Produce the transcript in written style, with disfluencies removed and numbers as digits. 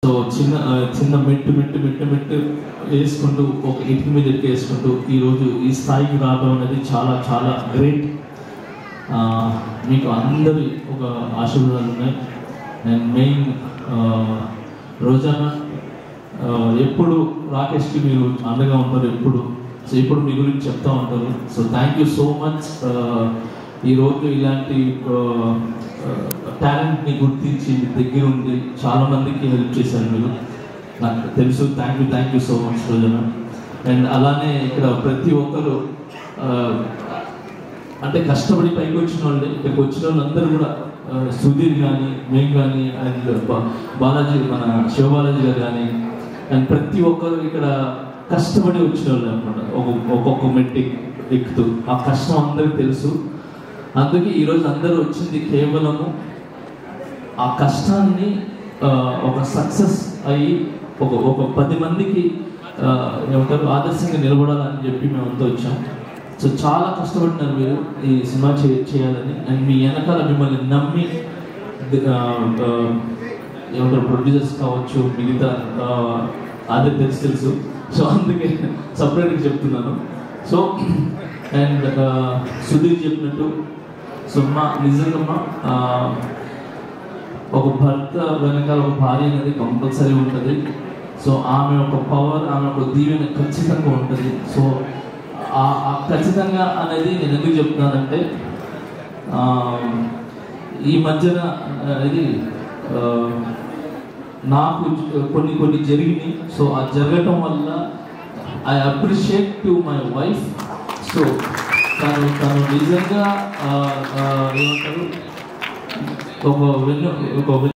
So చిన్న చిన్న మెట్టు మెట్టు మెట్టు మెట్టు వేసుకుంటూ ఒక ఇటుక మీద వేసుకుంటూ ఈరోజు ఈ స్థాయికి రావడం అనేది చాలా చాలా గ్రేట్. మీకు అందరి ఒక ఆశీర్వాదాలు ఉన్నాయి. అండ్ మెయిన్ రోజానా ఎప్పుడు రాకేష్కి మీరు అండగా ఉంటారు ఎప్పుడు. సో ఇప్పుడు మీ గురించి చెప్తా ఉంటారు. So thank you so much. ఈరోజు ఇలాంటి టాలెంట్ని గుర్తించి మీ దగ్గర ఉండి చాలామందికి హెల్ప్ చేశారు మీరు, నాకు తెలుసు. Thank you so much Rojana. And అలానే ఇక్కడ ప్రతి ఒక్కరు అంటే కష్టపడి పైకి వచ్చిన వాళ్ళే, ఇక్కడికి వచ్చిన వాళ్ళందరూ కూడా సుధీర్ కానీ మేము కానీ అండ్ బాలాజీ మన శివబాలాజీ గారు కానీ అండ్ ప్రతి ఒక్కరు ఇక్కడ కష్టపడి వచ్చిన వాళ్ళు అనమాట. ఒక్కొక్క మెట్టి ఎక్కుతూ ఆ కష్టం అందరికీ తెలుసు. అందుకే ఈరోజు అందరూ వచ్చింది కేవలము ఆ కష్టాన్ని ఒక సక్సెస్ అయ్యి ఒక 10 మందికి ఏమంటారు ఆదర్శంగా నిలబడాలని చెప్పి మేమంతా వచ్చాం. సో చాలా కష్టపడినారు మీరు ఈ సినిమా చేయాలని. అండ్ మీ వెనకాల మిమ్మల్ని నమ్మి ఏమంటారు ప్రొడ్యూసర్స్ కావచ్చు, మిగతా అదే తెలుసు. సో అందుకే సపరేట్గా చెప్తున్నాను. సో అండ్ సుధీర్ చెప్పినట్టు సో నిజంగా ఒక భర్త వెనకాల ఒక భార్య అనేది కంపల్సరీ ఉంటుంది. సో ఆమె ఒక పవర్, ఆమె ఒక దీవెన ఖచ్చితంగా ఉంటుంది. సో ఖచ్చితంగా అనేది నేను ఎందుకు చెప్తున్నానంటే ఈ మధ్యన ఇది నాకు కొన్ని జరిగినాయి. సో ఆ జరగటం వల్ల I appreciate to my wife. So తను నిజంగా ఏమంటారు ఒక